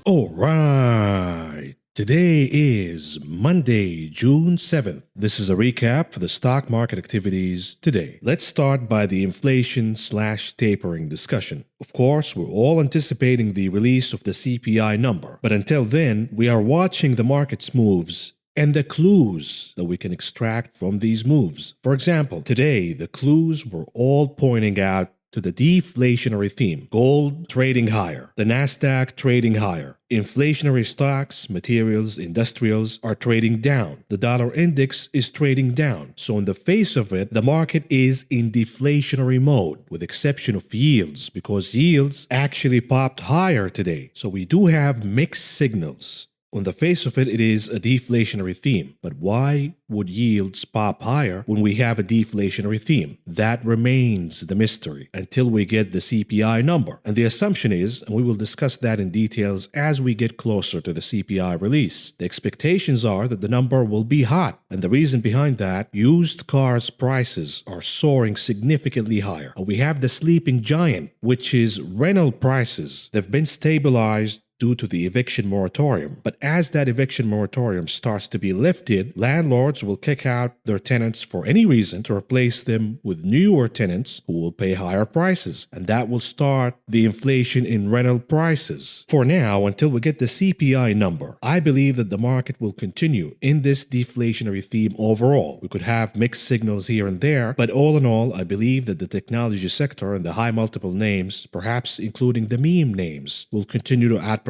All right. Today is Monday, June 7th. This is a recap for the stock market activities today. Let's start by the inflation/tapering discussion. Of course, we're all anticipating the release of the CPI number, but until then, we are watching the market's moves and the clues that we can extract from these moves. For example, today, the clues were all pointing out to the deflationary theme. Gold trading higher, the Nasdaq trading higher. Inflationary stocks, materials, industrials are trading down. The dollar index is trading down. So in the face of it, the market is in deflationary mode, with exception of yields, because yields actually popped higher today. So we do have mixed signals. On the face of it, it is a deflationary theme. But why would yields pop higher when we have a deflationary theme? That remains the mystery until we get the CPI number. And the assumption is, and we will discuss that in details as we get closer to the CPI release, the expectations are that the number will be hot. And the reason behind that, used cars prices are soaring significantly higher. And we have the sleeping giant, which is rental prices. They've been stabilized due to the eviction moratorium. But as that eviction moratorium starts to be lifted, landlords will kick out their tenants for any reason to replace them with newer tenants who will pay higher prices. And that will start the inflation in rental prices. For now, until we get the CPI number, I believe that the market will continue in this deflationary theme overall. We could have mixed signals here and there, but all in all, I believe that the technology sector and the high multiple names, perhaps including the meme names, will continue to outperform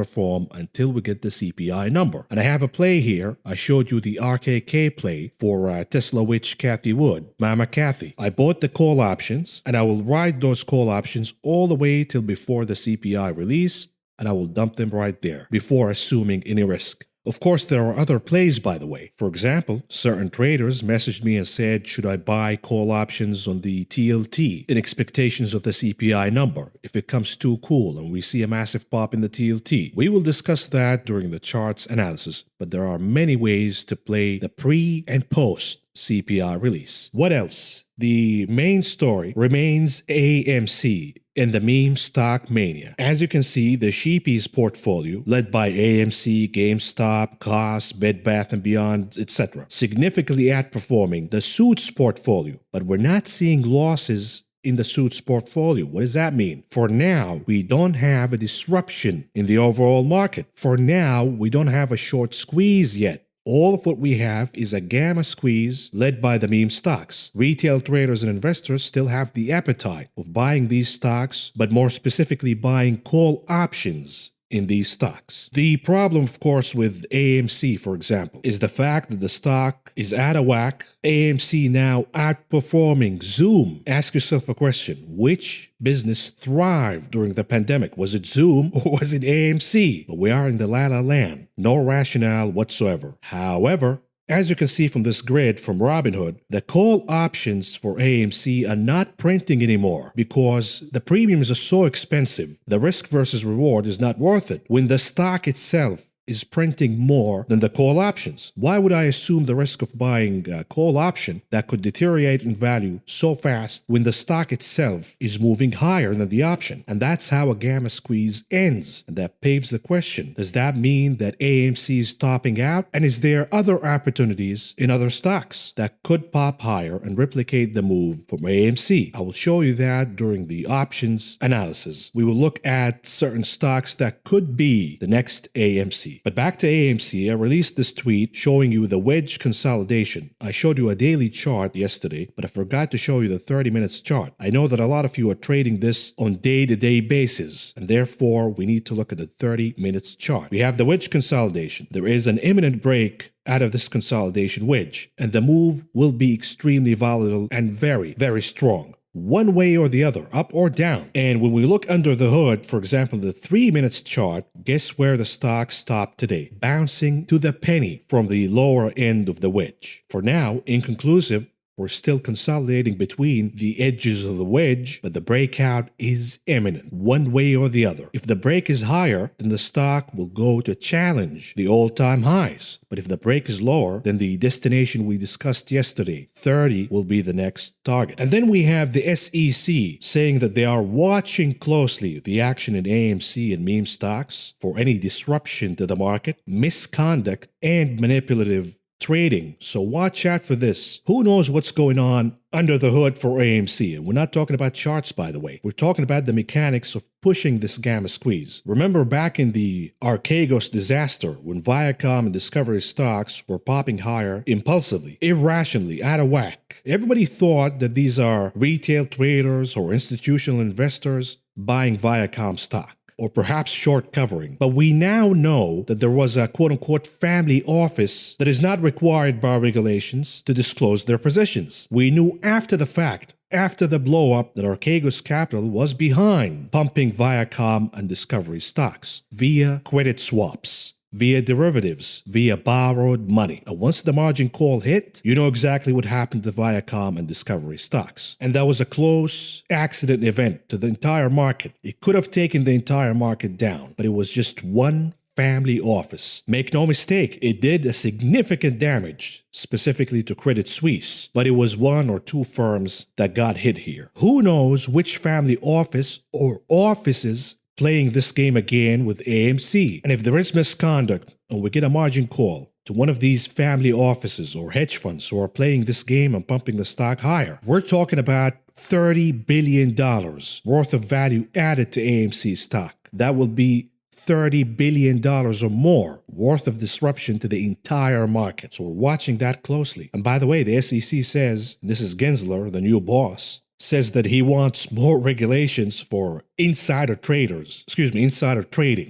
until we get the CPI number. And I have a play here. I showed you the RKK play for Tesla witch Cathy Wood, Mama Cathy. I bought the call options and I will ride those call options all the way till before the CPI release, and I will dump them right there before assuming any risk. Of course, there are other plays, by the way. For example, certain traders messaged me and said, should I buy call options on the TLT in expectations of the CPI number if it comes too cool and we see a massive pop in the TLT? We will discuss that during the charts analysis, but there are many ways to play the pre and post CPI release. What else? The main story remains AMC in the meme stock mania. As you can see, the Sheepies portfolio, led by AMC, GameStop, COS, Bed Bath & Beyond, etc., significantly outperforming the Suits portfolio. But we're not seeing losses in the Suits portfolio. What does that mean? For now, we don't have a disruption in the overall market. For now, we don't have a short squeeze yet. All of what we have is a gamma squeeze led by the meme stocks. Retail traders and investors still have the appetite of buying these stocks, but more specifically buying call options in these stocks. The problem, of course, with AMC, for example, is the fact that the stock is out of whack. AMC now outperforming Zoom. Ask yourself a question. Which business thrived during the pandemic? Was it Zoom or was it AMC? But we are in the la-la land. No rationale whatsoever. However, as you can see from this grid from Robinhood, the call options for AMC are not printing anymore because the premiums are so expensive. The risk versus reward is not worth it when the stock itself is printing more than the call options. Why would I assume the risk of buying a call option that could deteriorate in value so fast when the stock itself is moving higher than the option? And that's how a gamma squeeze ends. And that paves the question. Does that mean that AMC is topping out? And is there other opportunities in other stocks that could pop higher and replicate the move from AMC? I will show you that during the options analysis. We will look at certain stocks that could be the next AMC. But back to AMC, I released this tweet showing you the wedge consolidation. I showed you a daily chart yesterday, but I forgot to show you the 30 minutes chart. I know that a lot of you are trading this on day-to-day basis, and therefore we need to look at the 30 minutes chart. We have the wedge consolidation. There is an imminent break out of this consolidation wedge, and the move will be extremely volatile and very, very strong. One way or the other, up or down. And when we look under the hood, for example, the 3 minutes chart, guess where the stock stopped today? Bouncing to the penny from the lower end of the wedge. For now, inconclusive, We're still consolidating between the edges of the wedge, but the breakout is imminent, one way or the other. If the break is higher, then the stock will go to challenge the all-time highs. But if the break is lower, then the destination we discussed yesterday, 30, will be the next target. And then we have the SEC saying that they are watching closely the action in AMC and meme stocks for any disruption to the market, misconduct, and manipulative trading. So watch out for this. Who knows what's going on under the hood for AMC? And we're not talking about charts, by the way. We're talking about the mechanics of pushing this gamma squeeze. Remember back in the Archegos disaster when Viacom and Discovery stocks were popping higher impulsively, irrationally, out of whack. Everybody thought that these are retail traders or institutional investors buying Viacom stock, or perhaps short covering. But we now know that there was a quote-unquote family office that is not required by regulations to disclose their positions. We knew after the fact, after the blow-up, that Archegos Capital was behind pumping Viacom and Discovery stocks via credit swaps, via derivatives, via borrowed money. And once the margin call hit, you know exactly what happened to Viacom and Discovery stocks. And that was a close accident event to the entire market. It could have taken the entire market down, but it was just one family office. Make no mistake, it did a significant damage, specifically to Credit Suisse, but it was one or two firms that got hit here. Who knows which family office or offices playing this game again with AMC. And if there is misconduct and we get a margin call to one of these family offices or hedge funds who are playing this game and pumping the stock higher, we're talking about $30 billion worth of value added to AMC stock. That will be $30 billion or more worth of disruption to the entire market. So we're watching that closely. And by the way, the SEC says, this is Gensler, the new boss, says that he wants more regulations for insider trading.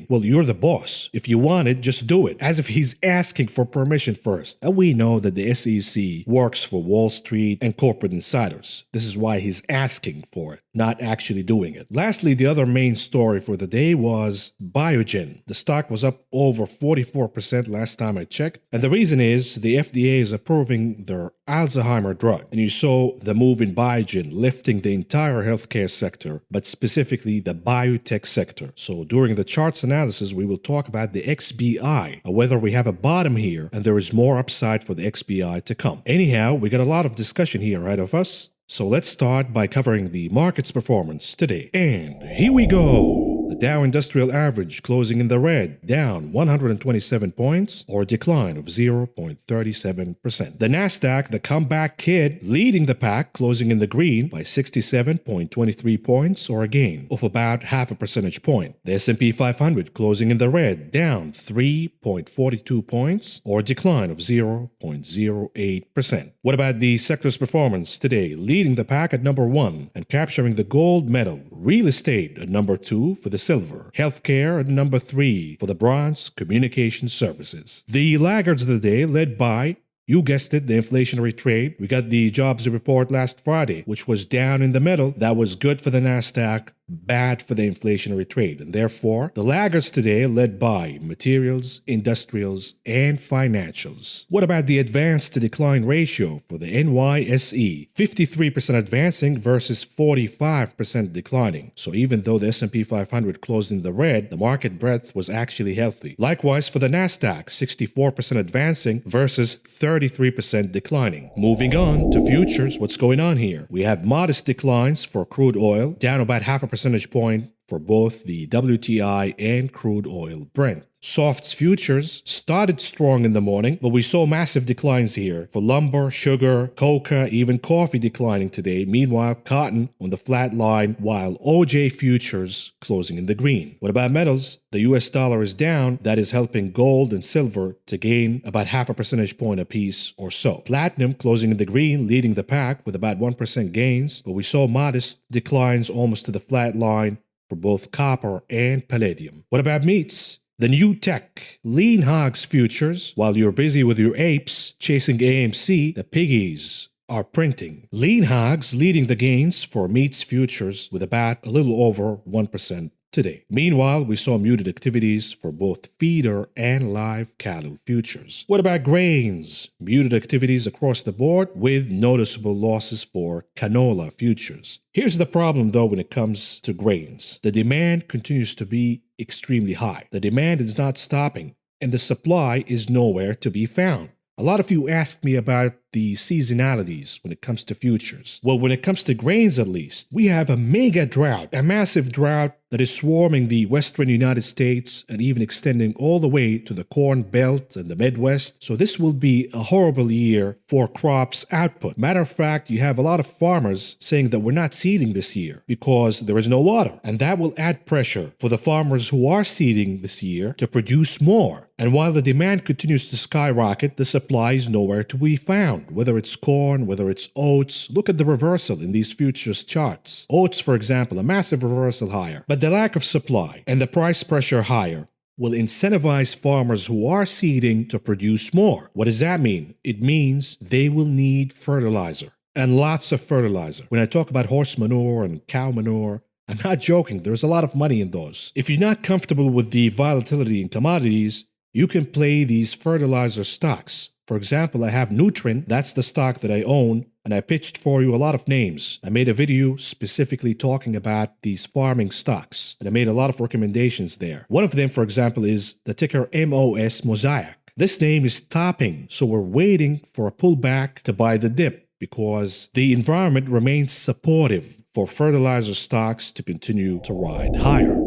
Well, you're the boss. If you want it, just do it. As if he's asking for permission first. And we know that the SEC works for Wall Street and corporate insiders. This is why he's asking for it, not actually doing it. Lastly, the other main story for the day was Biogen. The stock was up over 44% last time I checked. And the reason is the FDA is approving their Alzheimer drug. And you saw the move in Biogen lifting the entire healthcare sector, but specifically the biotech sector. So during the charts analysis, we will talk about the XBI, whether we have a bottom here and there is more upside for the XBI to come. Anyhow, we got a lot of discussion here ahead of us. So let's start by covering the market's performance today. And here we go. The Dow Industrial Average closing in the red, down 127 points, or a decline of 0.37%. The Nasdaq, the comeback kid, leading the pack, closing in the green by 67.23 points, or a gain of about half a percentage point. The S&P 500 closing in the red, down 3.42 points, or a decline of 0.08%. What about the sector's performance today? Leading the pack at number 1 and capturing the gold medal, real estate at number 2 for the silver, healthcare at number 3 for the bronze, communication services. The laggards of the day led by, you guessed it, the inflationary trade. We got the jobs report last Friday, which was down in the middle. That was good for the Nasdaq, bad for the inflationary trade. And therefore, the laggards today led by materials, industrials, and financials. What about the advance to decline ratio for the NYSE? 53% advancing versus 45% declining. So even though the S&P 500 closed in the red, the market breadth was actually healthy. Likewise for the Nasdaq, 64% advancing versus 33% declining. Moving on to futures, what's going on here? We have modest declines for crude oil, down about half a percentage point for both the WTI and crude oil Brent. Softs futures started strong in the morning, but we saw massive declines here for lumber, sugar, coca, even coffee declining today. Meanwhile, cotton on the flat line, while OJ futures closing in the green. What about metals? The US dollar is down. That is helping gold and silver to gain about half a percentage point apiece or so. Platinum closing in the green, leading the pack with about 1% gains, but we saw modest declines almost to the flat line for both copper and palladium. What about meats? The new tech, lean hogs futures, while you're busy with your apes chasing AMC, the piggies are printing. Lean hogs leading the gains for meats futures with about a little over 1% today. Meanwhile, we saw muted activities for both feeder and live cattle futures. What about grains? Muted activities across the board with noticeable losses for canola futures. Here's the problem though when it comes to grains. The demand continues to be extremely high. The demand is not stopping, and the supply is nowhere to be found. A lot of you asked me about the seasonalities when it comes to futures. Well, when it comes to grains at least, we have a mega drought, a massive drought that is swarming the western United States and even extending all the way to the Corn Belt and the Midwest. So this will be a horrible year for crops output. Matter of fact, you have a lot of farmers saying that we're not seeding this year because there is no water. And that will add pressure for the farmers who are seeding this year to produce more. And while the demand continues to skyrocket, the supply is nowhere to be found. Whether it's corn, whether it's oats, look at the reversal in these futures charts. Oats, for example, a massive reversal higher. But the lack of supply and the price pressure higher will incentivize farmers who are seeding to produce more. What does that mean? It means they will need fertilizer, and lots of fertilizer. When I talk about horse manure and cow manure, I'm not joking. There's a lot of money in those. If you're not comfortable with the volatility in commodities, you can play these fertilizer stocks. For example, I have Nutrient, that's the stock that I own, and I pitched for you a lot of names. I made a video specifically talking about these farming stocks, and I made a lot of recommendations there. One of them, for example, is the ticker MOS Mosaic. This name is topping, so we're waiting for a pullback to buy the dip because the environment remains supportive for fertilizer stocks to continue to ride higher.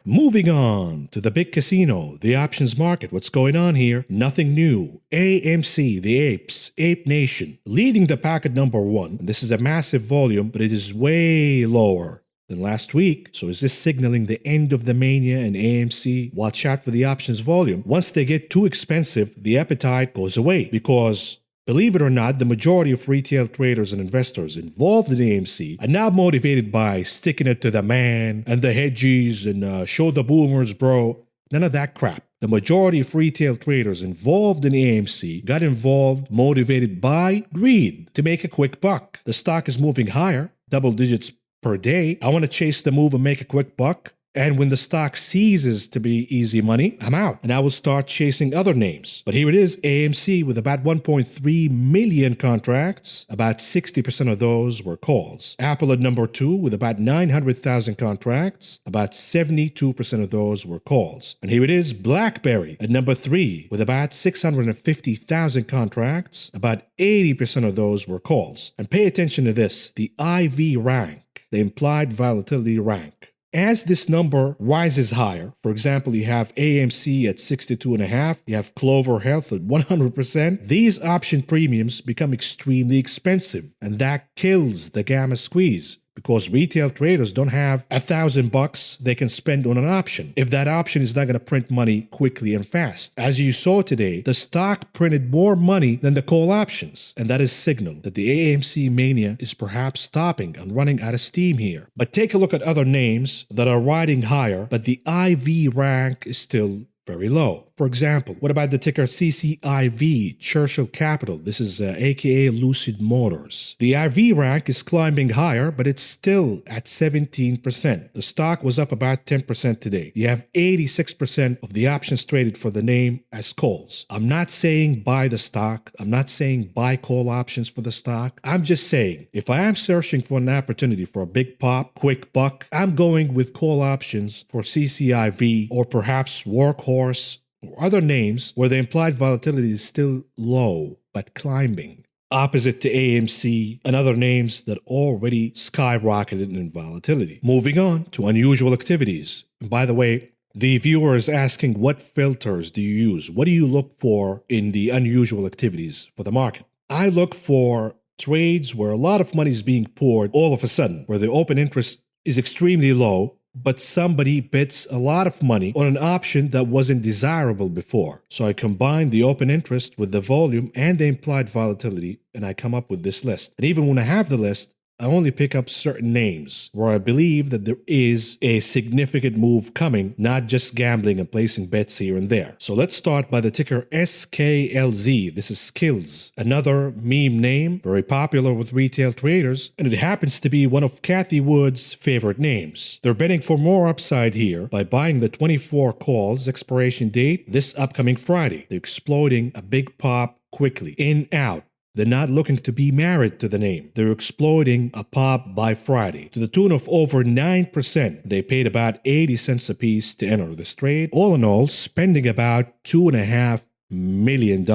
Moving on to the big casino, the options market. What's going on here? Nothing new. AMC, the apes, Ape Nation, leading the pack at number 1. This is a massive volume, but it is way lower than last week. So is this signaling the end of the mania in AMC? Watch out for the options volume. Once they get too expensive, the appetite goes away because, believe it or not, the majority of retail traders and investors involved in AMC are now motivated by sticking it to the man and the hedgies and show the boomers, bro. None of that crap. The majority of retail traders involved in AMC got involved motivated by greed to make a quick buck. The stock is moving higher, double digits per day. I want to chase the move and make a quick buck. And when the stock ceases to be easy money, I'm out. And I will start chasing other names. But here it is, AMC with about 1.3 million contracts. About 60% of those were calls. Apple at number 2 with about 900,000 contracts. About 72% of those were calls. And here it is, BlackBerry at number 3 with about 650,000 contracts. About 80% of those were calls. And pay attention to this, the IV rank, the implied volatility rank. As this number rises higher, for example, you have AMC at 62.5, you have Clover Health at 100%, these option premiums become extremely expensive, and that kills the gamma squeeze. Because retail traders don't have $1,000 they can spend on an option if that option is not going to print money quickly and fast. As you saw today, the stock printed more money than the call options, and that is signal that the AMC mania is perhaps stopping and running out of steam here. But take a look at other names that are riding higher, but the IV rank is still very low. For example, what about the ticker CCIV, Churchill Capital? This is aka Lucid Motors. The IV rank is climbing higher, but it's still at 17%. The stock was up about 10% today. You have 86% of the options traded for the name as calls. I'm not saying buy the stock. I'm not saying buy call options for the stock. I'm just saying if I am searching for an opportunity for a big pop, quick buck, I'm going with call options for CCIV or perhaps Workhorse or other names where the implied volatility is still low but climbing, opposite to AMC and other names that already skyrocketed in volatility. Moving on to unusual activities. And by the way, the viewer is asking, what filters do you use? What do you look for in the unusual activities for the market? I look for trades where a lot of money is being poured all of a sudden, where the open interest is extremely low, but somebody bets a lot of money on an option that wasn't desirable before. So I combine the open interest with the volume and the implied volatility, and I come up with this list. And even when I have the list, I only pick up certain names where I believe that there is a significant move coming, not just gambling and placing bets here and there. So let's start by the ticker SKLZ. This is Skills, another meme name, very popular with retail traders, and it happens to be one of Kathy Wood's favorite names. They're betting for more upside here by buying the 24 calls expiration date this upcoming Friday. They're exploiting a big pop quickly, in, out. They're not looking to be married to the name. They're exploiting a pop by Friday to the tune of over 9%. They paid about 80 cents a piece to enter this trade. All in all, spending about $2.5 million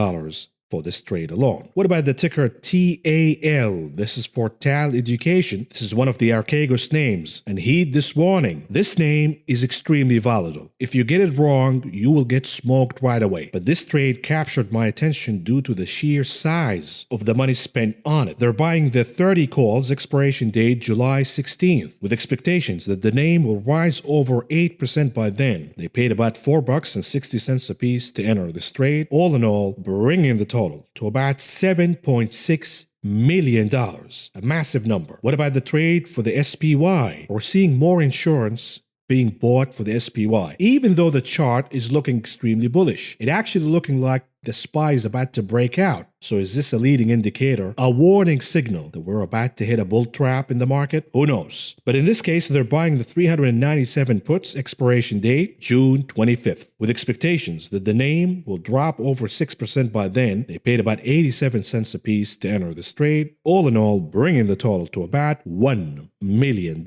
for this trade alone. What about the ticker TAL? This is for TAL Education. This is one of the Archegos names. And heed this warning. This name is extremely volatile. If you get it wrong, you will get smoked right away. But this trade captured my attention due to the sheer size of the money spent on it. They're buying the 30 calls expiration date July 16th with expectations that the name will rise over 8% by then. They paid about $4.60 a piece to enter this trade. All in all, bringing the total to about $7.6 million, a massive number. What about the trade for the SPY? We're seeing more insurance being bought for the SPY, even though the chart is looking extremely bullish. It actually looking like the SPY is about to break out. So is this a leading indicator, a warning signal that we're about to hit a bull trap in the market? Who knows? But in this case, they're buying the 397 puts expiration date June 25th with expectations that the name will drop over 6% by then. They paid about 87 cents a piece to enter this trade. All in all, bringing the total to about $1 million.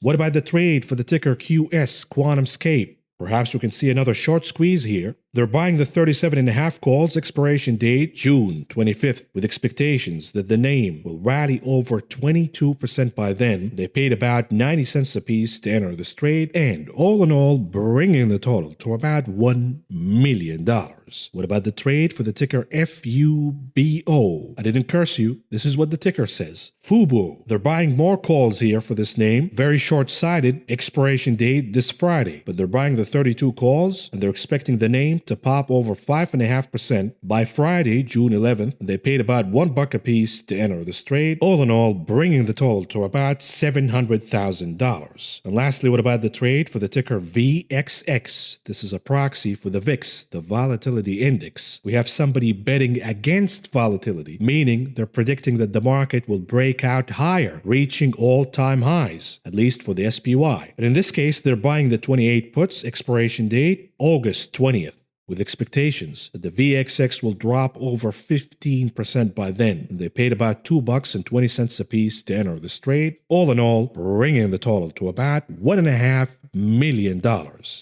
What about the trade for the ticker QS, QuantumScape? Perhaps we can see another short squeeze here. They're buying the 37.5 calls expiration date June 25th with expectations that the name will rally over 22% by then. They paid about 90 cents a piece to enter this trade, and all in all, bringing the total to about $1 million. What about the trade for the ticker FUBO? I didn't curse you. This is what the ticker says. FUBO. They're buying more calls here for this name. Very short-sighted. Expiration date this Friday. But they're buying the 32 calls, and they're expecting the name to pop over 5.5% by Friday, June 11th. And they paid about $1 a piece to enter this trade. All in all, bringing the total to about $700,000. And lastly, what about the trade for the ticker VXX? This is a proxy for the VIX, the volatility index. We have somebody betting against volatility, meaning they're predicting that the market will break out higher, reaching all-time highs, at least for the SPY. And in this case, they're buying the 28 puts expiration date August 20th. With expectations that the VXX will drop over 15% by then. They paid about $2.20 a piece to enter this trade. All in all, bringing the total to about $1.5 million.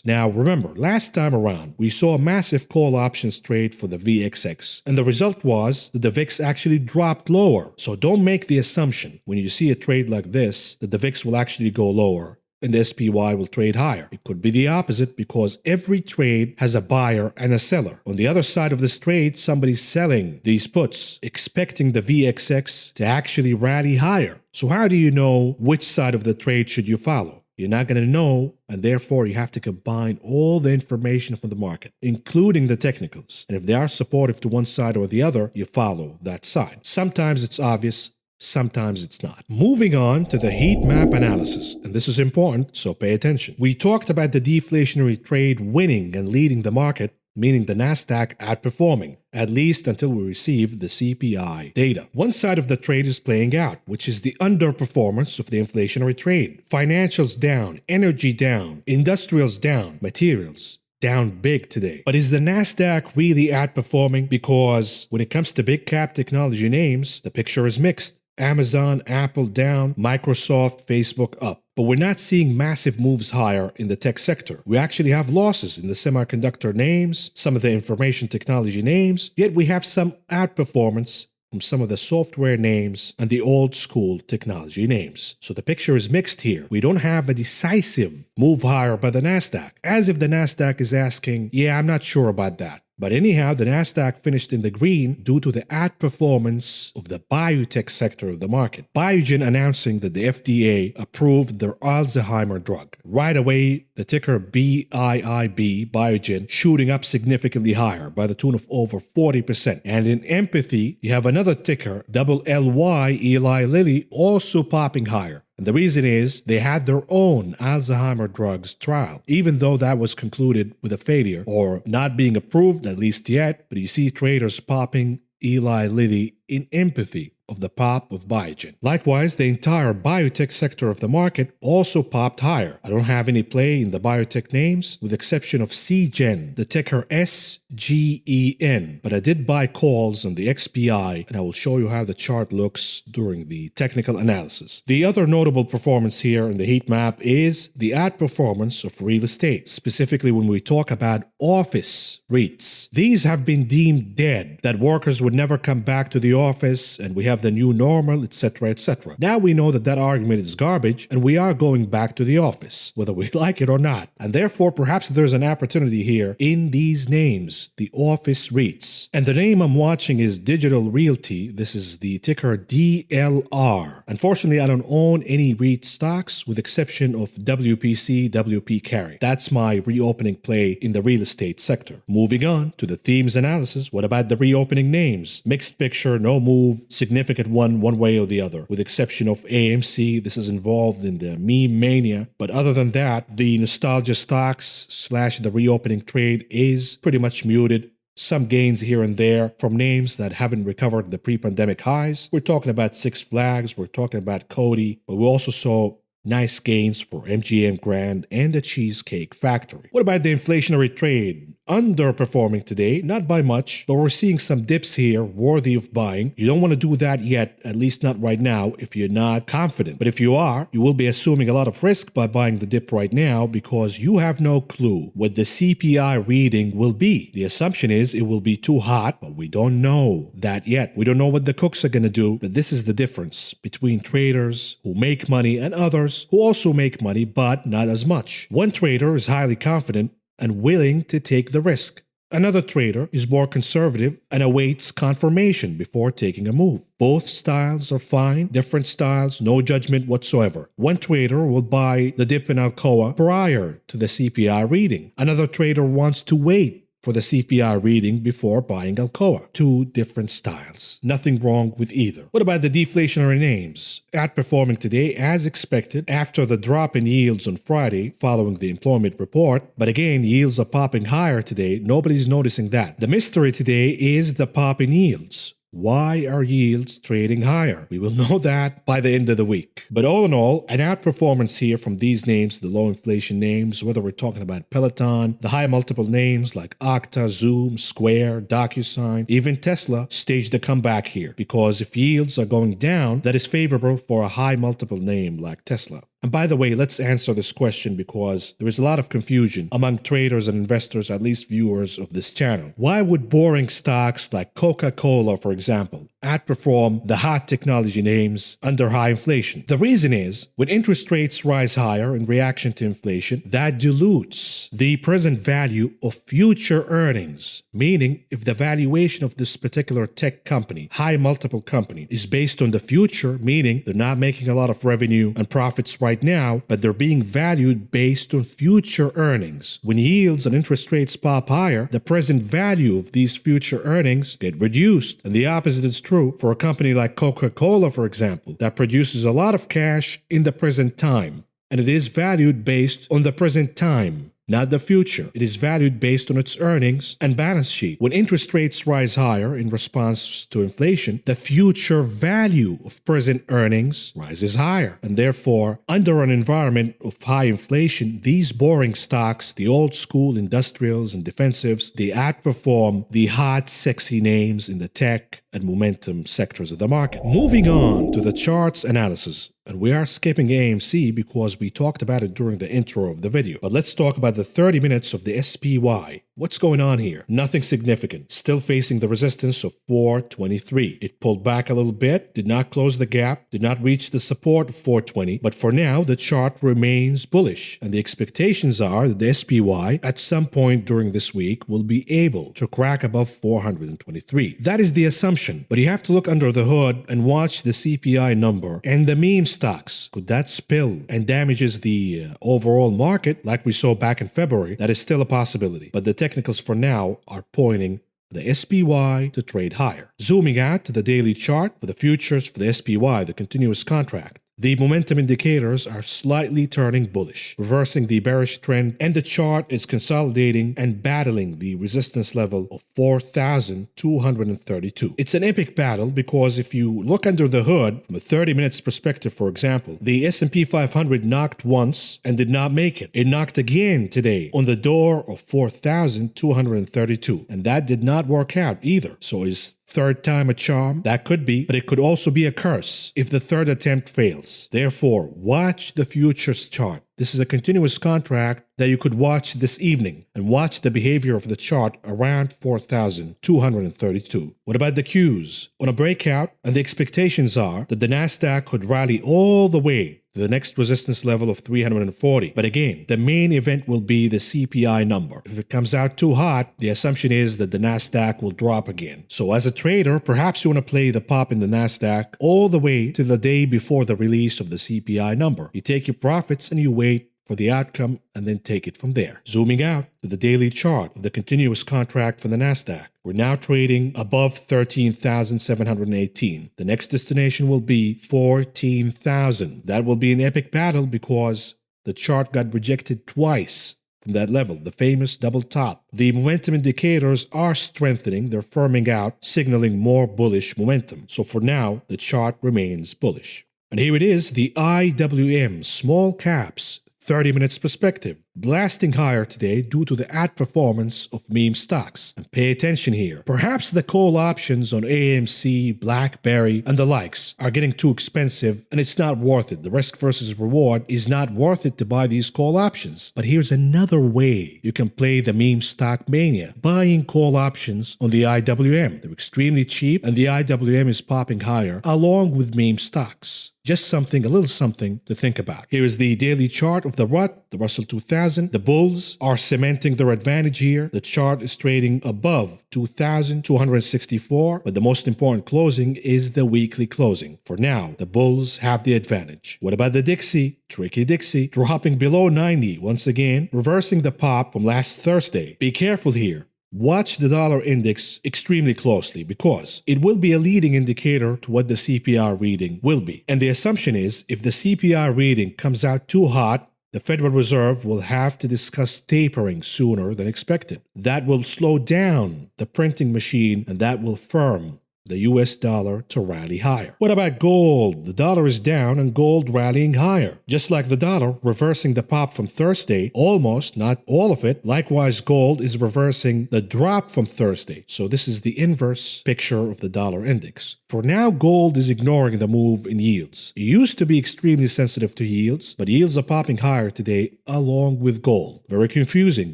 Now remember, last time around, we saw a massive call options trade for the VXX, and the result was that the VIX actually dropped lower. So don't make the assumption when you see a trade like this that the VIX will actually go lower and the SPY will trade higher. It could be the opposite because every trade has a buyer and a seller. On the other side of this trade, somebody's selling these puts, expecting the VXX to actually rally higher. So how do you know which side of the trade should you follow? You're not going to know, and therefore you have to combine all the information from the market, including the technicals. And if they are supportive to one side or the other, you follow that side. Sometimes it's obvious, sometimes it's not. Moving on to the heat map analysis, and this is important, so pay attention. We talked about the deflationary trade winning and leading the market, meaning the Nasdaq outperforming, at least until we receive the CPI data. One side of the trade is playing out, which is the underperformance of the inflationary trade. Financials down, energy down, industrials down, materials down big today. But is the Nasdaq really outperforming? Because when it comes to big cap technology names, the picture is mixed. Amazon, Apple down, Microsoft, Facebook up. But we're not seeing massive moves higher in the tech sector. We actually have losses in the semiconductor names, some of the information technology names, yet we have some outperformance from some of the software names and the old school technology names. So the picture is mixed here. We don't have a decisive move higher by the Nasdaq, as if the Nasdaq is asking, yeah, I'm not sure about that. But anyhow, the Nasdaq finished in the green due to the outperformance of the biotech sector of the market. Biogen announcing that the FDA approved their Alzheimer drug. Right away, the ticker BIIB, Biogen, shooting up significantly higher by the tune of over 40%. And in empathy, you have another ticker, LLY, Eli Lilly, also popping higher. And the reason is they had their own Alzheimer drugs trial, even though that was concluded with a failure or not being approved, at least yet. But you see traders popping Eli Lilly in empathy of the pop of Biogen. Likewise, the entire biotech sector of the market also popped higher. I don't have any play in the biotech names, with the exception of Seagen, the ticker SGEN, but I did buy calls on the XPI, and I will show you how the chart looks during the technical analysis. The other notable performance here in the heat map is the outperformance of real estate, specifically when we talk about office REITs. These have been deemed dead, that workers would never come back to the office, and we have the new normal, etc., etc. Now we know that that argument is garbage, and we are going back to the office, whether we like it or not. And therefore, perhaps there's an opportunity here in these names, the office REITs. And the name I'm watching is Digital Realty. This is the ticker DLR. Unfortunately, I don't own any REIT stocks, with exception of WPC, WP Carry. That's my reopening play in the real estate sector. Moving on to the themes analysis, what about the reopening names? Mixed picture, no move, significant one way or the other, with exception of AMC. This is involved in the meme mania. But other than that, the nostalgia stocks / the reopening trade is pretty much muted. Some gains here and there from names that haven't recovered the pre-pandemic highs. We're talking about Six Flags, we're talking about Cody, but we also saw nice gains for MGM Grand and the Cheesecake Factory. What about the inflationary trade? Underperforming today, not by much, but we're seeing some dips here worthy of buying. You don't want to do that yet, at least not right now, if you're not confident. But if you are, you will be assuming a lot of risk by buying the dip right now because you have no clue what the CPI reading will be. The assumption is it will be too hot, but we don't know that yet. We don't know what the cooks are going to do, but this is the difference between traders who make money and others who also make money, but not as much. One trader is highly confident and willing to take the risk. Another trader is more conservative and awaits confirmation before taking a move. Both styles are fine, different styles, no judgment whatsoever. One trader will buy the dip in Alcoa prior to the CPI reading. Another trader wants to wait for the CPI reading before buying Alcoa. Two different styles. Nothing wrong with either. What about the deflationary names? Outperforming today as expected after the drop in yields on Friday following the employment report. But again, yields are popping higher today. Nobody's noticing that. The mystery today is the pop in yields. Why are yields trading higher? We will know that by the end of the week. But all in all, an outperformance here from these names, the low inflation names, whether we're talking about Peloton, the high multiple names like Okta, Zoom, Square, DocuSign, even Tesla staged a comeback here. Because if yields are going down, that is favorable for a high multiple name like Tesla. And by the way, let's answer this question because there is a lot of confusion among traders and investors, at least viewers of this channel. Why would boring stocks like Coca-Cola, for example, outperform the hot technology names under high inflation? The reason is, when interest rates rise higher in reaction to inflation, that dilutes the present value of future earnings. Meaning, if the valuation of this particular tech company, high multiple company, is based on the future, meaning they're not making a lot of revenue and profits right now, but they're being valued based on future earnings. When yields and interest rates pop higher, the present value of these future earnings get reduced. And the opposite is true for a company like Coca-Cola, for example, that produces a lot of cash in the present time. And it is valued based on the present time, not the future. It is valued based on its earnings and balance sheet. When interest rates rise higher in response to inflation, the future value of present earnings rises higher. And therefore, under an environment of high inflation, these boring stocks, the old school industrials and defensives, they outperform the hot, sexy names in the tech and momentum sectors of the market. Moving on to the charts analysis. And we are skipping AMC because we talked about it during the intro of the video. But let's talk about the 30 minutes of the SPY. What's going on here? Nothing significant. Still facing the resistance of 423. It pulled back a little bit, did not close the gap, did not reach the support of 420, but for now the chart remains bullish, and the expectations are that the SPY at some point during this week will be able to crack above 423. That is the assumption, but you have to look under the hood and watch the CPI number and the meme stocks. Could that spill and damages the overall market like we saw back in February? That is still a possibility, but the technicals for now are pointing the SPY to trade higher. Zooming out to the daily chart for the futures for the SPY, the continuous contract, the momentum indicators are slightly turning bullish, reversing the bearish trend, and the chart is consolidating and battling the resistance level of 4,232. It's an epic battle because if you look under the hood from a 30 minutes perspective, for example, the S&P 500 knocked once and did not make it. It knocked again today on the door of 4,232, and that did not work out either. So is third time a charm? That could be, but it could also be a curse if the third attempt fails. Therefore, watch the futures chart. This is a continuous contract that you could watch this evening and watch the behavior of the chart around 4,232. What about the Qs? On a breakout, and the expectations are that the Nasdaq could rally all the way to the next resistance level of 340. But again, the main event will be the CPI number. If it comes out too hot, the assumption is that the Nasdaq will drop again. So as a trader, perhaps you want to play the pop in the Nasdaq all the way to the day before the release of the CPI number. You take your profits and you wait for the outcome and then take it from there. Zooming out to the daily chart of the continuous contract for the Nasdaq, we're now trading above 13,718. The next destination will be 14,000. That will be an epic battle because the chart got rejected twice from that level, the famous double top. The momentum indicators are strengthening, they're firming out, signaling more bullish momentum. So for now, the chart remains bullish. And here it is, the IWM small caps 30 minutes perspective, blasting higher today due to the outperformance of meme stocks. And pay attention here. Perhaps the call options on AMC, BlackBerry, and the likes are getting too expensive and it's not worth it. The risk versus reward is not worth it to buy these call options. But here's another way you can play the meme stock mania. Buying call options on the IWM. They're extremely cheap and the IWM is popping higher along with meme stocks. Just something, a little something to think about. Here is the daily chart of the RUT, the Russell 2000. The bulls are cementing their advantage here. The chart is trading above 2,264, but the most important closing is the weekly closing. For now, the bulls have the advantage. What about the Dixie? Tricky Dixie, dropping below 90 once again, reversing the pop from last Thursday. Be careful here. Watch the dollar index extremely closely because it will be a leading indicator to what the CPI reading will be. And the assumption is if the CPI reading comes out too hot, the Federal Reserve will have to discuss tapering sooner than expected. That will slow down the printing machine and that will firm the US dollar to rally higher. What about gold? The dollar is down and gold rallying higher. Just like the dollar reversing the pop from Thursday, almost, not all of it. Likewise, gold is reversing the drop from Thursday. So this is the inverse picture of the dollar index. For now, gold is ignoring the move in yields. It used to be extremely sensitive to yields, but yields are popping higher today along with gold. Very confusing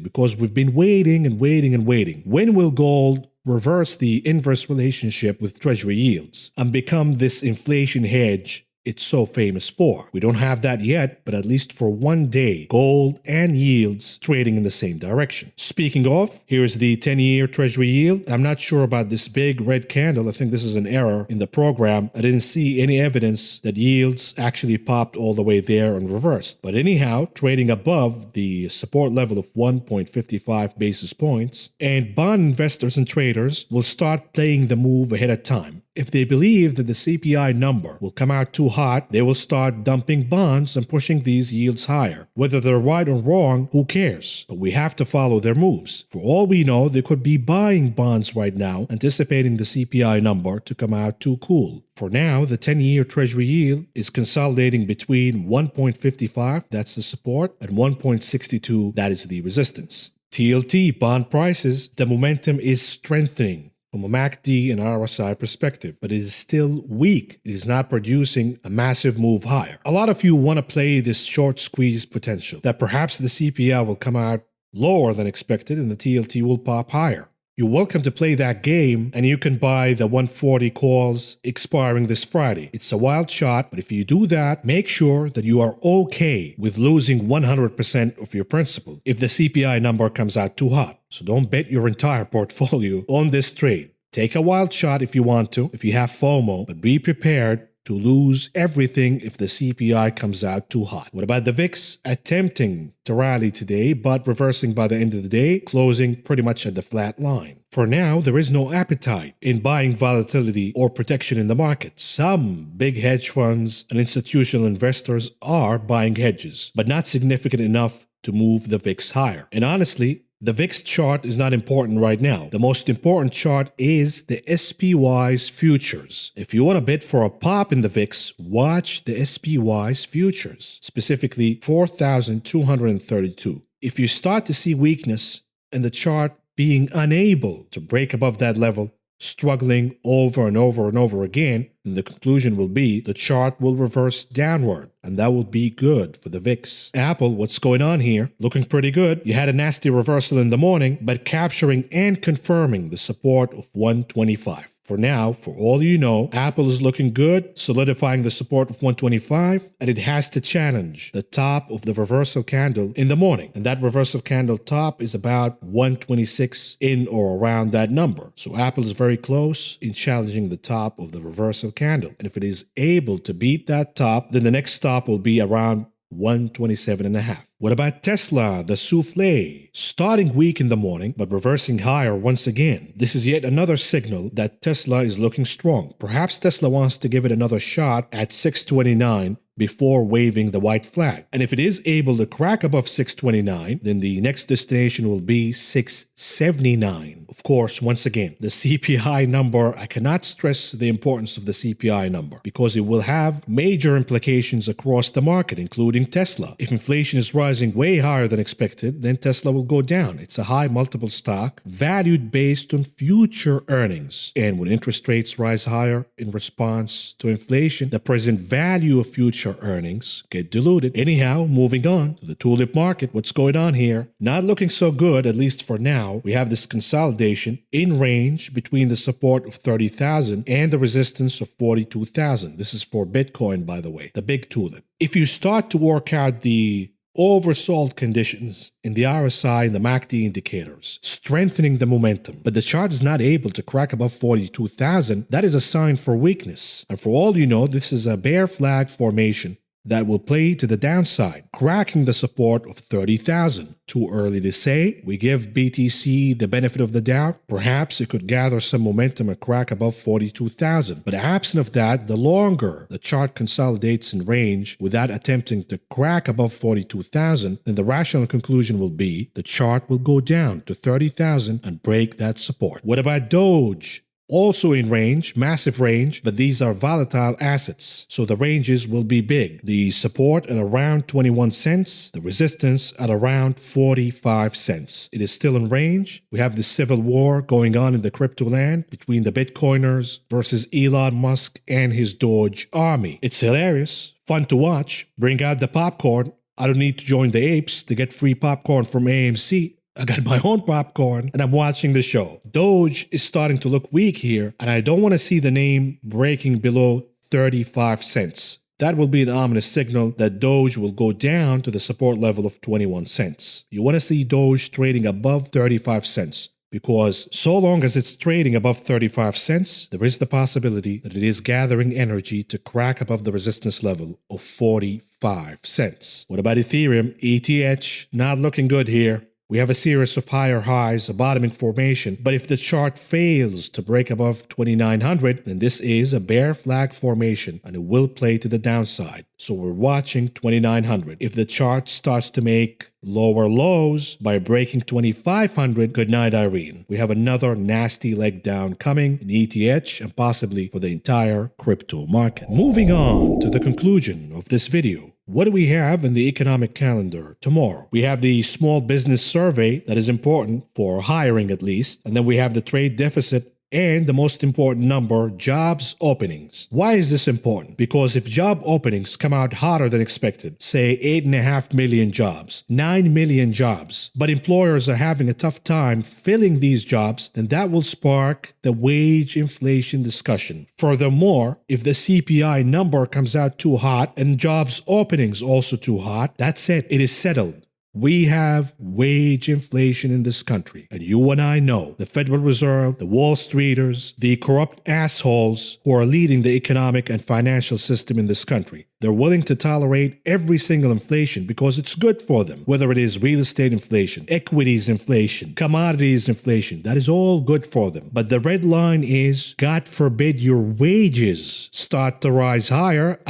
because we've been waiting and waiting and waiting. When will gold reverse the inverse relationship with treasury yields and become this inflation hedge it's so famous for? We don't have that yet, but at least for one day, gold and yields trading in the same direction. Speaking of, here's the 10-year treasury yield. I'm not sure about this big red candle. I think this is an error in the program. I didn't see any evidence that yields actually popped all the way there and reversed. But anyhow, trading above the support level of 1.55 basis points, and bond investors and traders will start playing the move ahead of time. If they believe that the CPI number will come out too hot, they will start dumping bonds and pushing these yields higher. Whether they're right or wrong, who cares? But we have to follow their moves. For all we know, they could be buying bonds right now, anticipating the CPI number to come out too cool. For now, the 10-year treasury yield is consolidating between 1.55, that's the support, and 1.62, that is the resistance. TLT bond prices, the momentum is strengthening from a MACD and RSI perspective, but it is still weak. It is not producing a massive move higher. A lot of you want to play this short squeeze potential, that perhaps the CPI will come out lower than expected and the TLT will pop higher. You're welcome to play that game, and you can buy the 140 calls expiring this Friday. It's a wild shot, but if you do that, make sure that you are okay with losing 100% of your principal if the CPI number comes out too hot. So don't bet your entire portfolio on this trade. Take a wild shot if you want to, if you have FOMO, but be prepared to lose everything if the CPI comes out too hot. What about the VIX? Attempting to rally today, but reversing by the end of the day, closing pretty much at the flat line. For now, there is no appetite in buying volatility or protection in the market. Some big hedge funds and institutional investors are buying hedges, but not significant enough to move the VIX higher. And honestly, the VIX chart is not important right now. The most important chart is the SPY's futures. If you want to bet for a pop in the VIX, watch the SPY's futures, specifically 4,232. If you start to see weakness in the chart being unable to break above that level, struggling over and over and over again, then the conclusion will be the chart will reverse downward, and that will be good for the VIX. Apple, what's going on here? Looking pretty good. You had a nasty reversal in the morning, but capturing and confirming the support of 125. For now, for all you know, Apple is looking good, solidifying the support of 125, and it has to challenge the top of the reversal candle in the morning. And that reversal candle top is about 126 in or around that number. So Apple is very close in challenging the top of the reversal candle. And if it is able to beat that top, then the next stop will be around 127.5. What about Tesla, the souffle? Starting weak in the morning, but reversing higher once again. This is yet another signal that Tesla is looking strong. Perhaps Tesla wants to give it another shot at 629 before waving the white flag. And if it is able to crack above 629, then the next destination will be 679. Of course, once again, the CPI number, I cannot stress the importance of the CPI number because it will have major implications across the market, including Tesla. If inflation is rising way higher than expected, then Tesla will go down. It's a high multiple stock valued based on future earnings. And when interest rates rise higher in response to inflation, the present value of future earnings get diluted. Anyhow, moving on to the tulip market, what's going on here? Not looking so good, at least for now. We have this consolidation in range between the support of 30,000 and the resistance of 42,000. This is for Bitcoin, by the way, the big tulip. If you start to work out the oversold conditions in the RSI and the MACD indicators, strengthening the momentum, but the chart is not able to crack above 42,000, that is a sign for weakness. And for all you know, this is a bear flag formation that will play to the downside, cracking the support of 30,000. Too early to say. We give BTC the benefit of the doubt. Perhaps it could gather some momentum and crack above 42,000. But absent of that, the longer the chart consolidates in range without attempting to crack above 42,000, then the rational conclusion will be the chart will go down to 30,000 and break that support. What about Doge? Also in range, massive range, but these are volatile assets, so the ranges will be big. The support at around 21 cents, the resistance at around 45 cents. It is still in range. We have the civil war going on in the crypto land between the Bitcoiners versus Elon Musk and his Doge army. It's hilarious, fun to watch. Bring out the popcorn. I don't need to join the apes to get free popcorn from AMC. I got my own popcorn and I'm watching the show. Doge is starting to look weak here, and I don't want to see the name breaking below 35 cents. That will be an ominous signal that Doge will go down to the support level of 21 cents. You want to see Doge trading above 35 cents. Because so long as it's trading above 35 cents, there is the possibility that it is gathering energy to crack above the resistance level of 45 cents. What about Ethereum? ETH, not looking good here. We have a series of higher highs, a bottoming formation, but if the chart fails to break above 2,900, then this is a bear flag formation and it will play to the downside. So we're watching 2,900. If the chart starts to make lower lows by breaking 2,500, good night, Irene. We have another nasty leg down coming in ETH and possibly for the entire crypto market. Moving on to the conclusion of this video. What do we have in the economic calendar tomorrow? We have the small business survey that is important for hiring at least, and then we have the trade deficit And the most important number, jobs openings. Why is this important? Because if job openings come out hotter than expected, say 8.5 million jobs, 9 million jobs, but employers are having a tough time filling these jobs, then that will spark the wage inflation discussion. Furthermore, if the CPI number comes out too hot and jobs openings also too hot, that's it. It is settled. We have wage inflation in this country, and you and I know the Federal Reserve, the Wall Streeters, the corrupt assholes who are leading the economic and financial system in this country. They're willing to tolerate every single inflation because it's good for them, whether it is real estate inflation, equities inflation, commodities inflation. That is all good for them. But the red line is, God forbid your wages start to rise higher.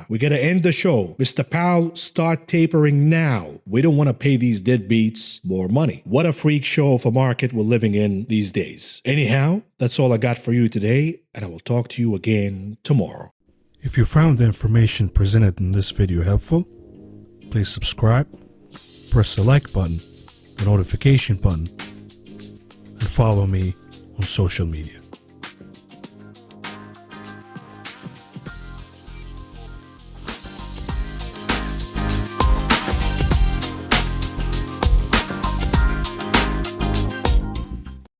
We got to end the show. Mr. Powell, start tapering now. We don't want to pay these deadbeats more money. What a freak show of a market we're living in these days. Anyhow, that's all I got for you today, and I will talk to you again tomorrow. If you found the information presented in this video helpful, please subscribe, press the like button, the notification button, and follow me on social media.